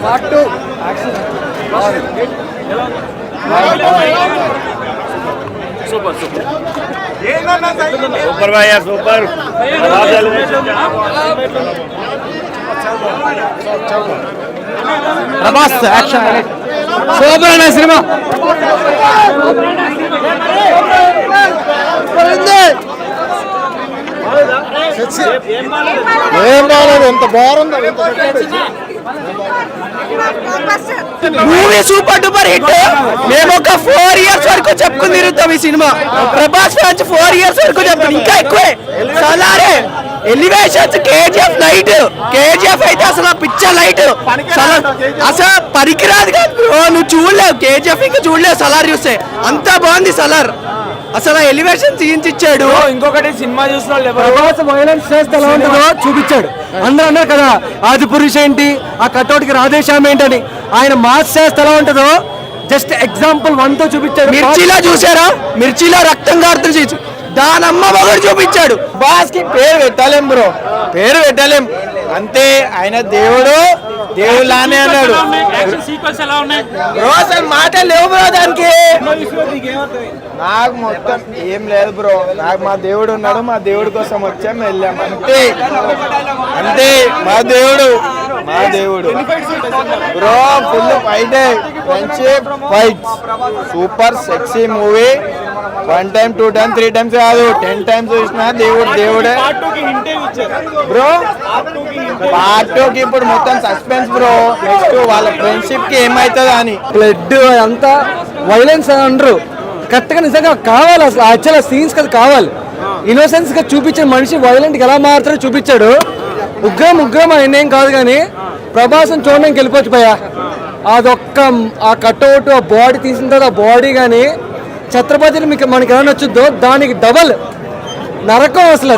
Part 2 super భయ్యా super. Prabhas action super అన్న cinema. ఏం బాగాలేదు, ఎంత బాగుందో. Movie super duper hit. మేము ఒక 4 years వరకు చెప్పుకుని తిరుగుతాం ఈ సినిమా. ప్రభాస్ ఫ్యాన్స్ 4 years వరకు చెప్తాం, ఇంకా ఎక్కువే. సలారే ఎలివేషన్స్, కేజీఎఫ్ నైట్. కేజీఎఫ్ అయితే అసలు పిక్చర్ లైట్ అసలు పనికిరాదు కాదు బ్రో. నువ్వు చూడలేవు కేజీఎఫ్, ఇంకా చూడలేవు సలార్ చూస్తే. అంత బాగుంది సలార్. అసలు ఎలివేషన్ సీన్స్ ఇచ్చాడు. ఇంకొకటి సినిమా చూసిన ప్రభాస్ వైలెన్స్ చేస్తే ఎలా ఉంటుందో చూపించాడు. అందరూ అన్నారు కదా ఆది పురుష్ ఏంటి, ఆ కట్అవుట్ కి రాధేశ్యామ్ ఏంటని. ఆయన మాస్ చేస్తే ఎలా ఉంటుందో జస్ట్ ఎగ్జాంపుల్ 1 తో చూపించాడు. మిర్చిలో చూసారా, మిర్చిలో రక్తం కారుతుంది చూసి దానమ్మ మగడు చూపించాడు. బాస్ కి పేరు పెట్టలేం బ్రో, పేరు పెట్టలేం అంతే. ఆయన దేవుడు దేవులానే అన్నాడు బ్రో. అసలు మాట లేవు బ్రో దానికి. నాకు మొత్తం ఏం లేదు బ్రో. నాకు మా దేవుడు ఉన్నాడు, మా దేవుడి కోసం వచ్చాం వెళ్ళాం అంతే అంతే. మా దేవుడు bro. Full fight, friendship fight, super sexy movie. 1 time 2 time 3 times కాదు 10 times చూసినా దేవుడే బ్రో. పార్ట్ 2 కి ఇప్పుడు మొత్తం సస్పెన్స్ బ్రో. నెక్స్ట్ వాళ్ళ ఫ్రెండ్షిప్ కి ఏమైతుంది అని. బ్లడ్ అంతా వైలెన్స్ అంటారు కరెక్ట్గా, నిజంగా కావాలి అసలు. యాక్చువల్ సీన్స్ కదా కావాలి. ఇన్నోసెన్స్ గా చూపించిన మనిషి వైలెంట్ ఎలా మారుతారో చూపించాడు. ఉగ్రం ఆయన ఏం కాదు, కానీ ప్రభాసం చూడడానికి వెళ్ళిపోవచ్చు భయ్యా. అదొక్క ఆ కట్అవుట్, ఆ బాడీ తీసిన తర్వాత ఆ బాడీ కానీ ఛత్రపతిని మీకు మనకి ఎలా నచ్చుద్దో దానికి డబల్ నరకం అసలు.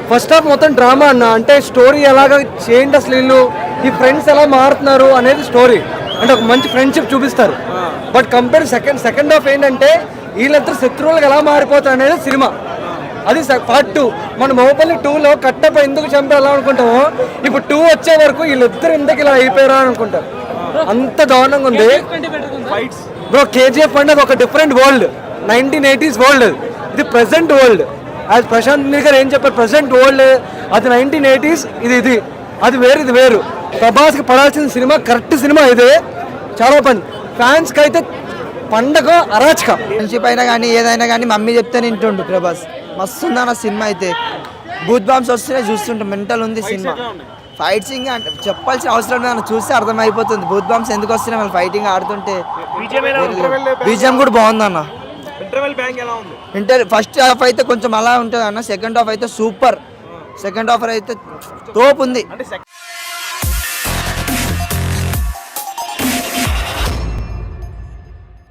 ఫస్ట్ హాఫ్ మొత్తం డ్రామా అన్న. అంటే స్టోరీ ఎలాగా చేయండి అసలు, వీళ్ళు ఈ ఫ్రెండ్స్ ఎలా మారుతున్నారు అనేది స్టోరీ. అంటే ఒక మంచి ఫ్రెండ్షిప్ చూపిస్తారు. బట్ కంపేర్ సెకండ్ హాఫ్ ఏంటంటే వీళ్ళందరూ శత్రువులకు ఎలా మారిపోతారు అనేది సినిమా. అది పార్ట్ 2. మన మోపల్లి 2లో కట్టప్ప ఎందుకు చంపాలా అనుకుంటామో, ఇప్పుడు 2 వచ్చే వరకు వీళ్ళిద్దరు ఎందుకు ఇలా అయిపోయారా అనుకుంటారు. అంత దారుణంగా ఉంది బ్రో. కేజీఎఫ్ అంటే ఒక డిఫరెంట్ వరల్డ్, 1980s వరల్డ్. ఇది ప్రెసెంట్ వరల్డ్. అది ప్రశాంత్ నీల్ గారు ఏం చెప్పారు, ప్రెసెంట్ వరల్డ్ అది 1980s, ఇది అది వేరు, ఇది వేరు. ప్రభాస్కి పడాల్సిన సినిమా కరెక్ట్ సినిమా ఇదే. చాలా పని ఫ్యాన్స్కి అయితే పండగ అరాచకం. ఫ్రెండ్షిప్ అయినా కానీ ఏదైనా కానీ మమ్మీ చెప్తే వింటుండు ప్రభాస్. మస్తు ఉందన్న సినిమా అయితే. బూత్ బాంబ్స్ వస్తున్నాయి చూస్తుంటాం, మెంటల్ ఉంది సినిమా. ఫైట్ సింగ్ అంటే చెప్పాల్సిన అవసరం లేదు, చూస్తే అర్థమైపోతుంది బూత్ బాంబ్స్ ఎందుకు వస్తున్నాయి మనం ఫైటింగ్ ఆడుతుంటే. బీజిఎం కూడా బాగుందన్న. ఫస్ట్ హాఫ్ అయితే కొంచెం అలా ఉంటుంది అన్న. సెకండ్ హాఫ్ అయితే సూపర్. సెకండ్ హాఫ్ అయితే తోపు ఉంది.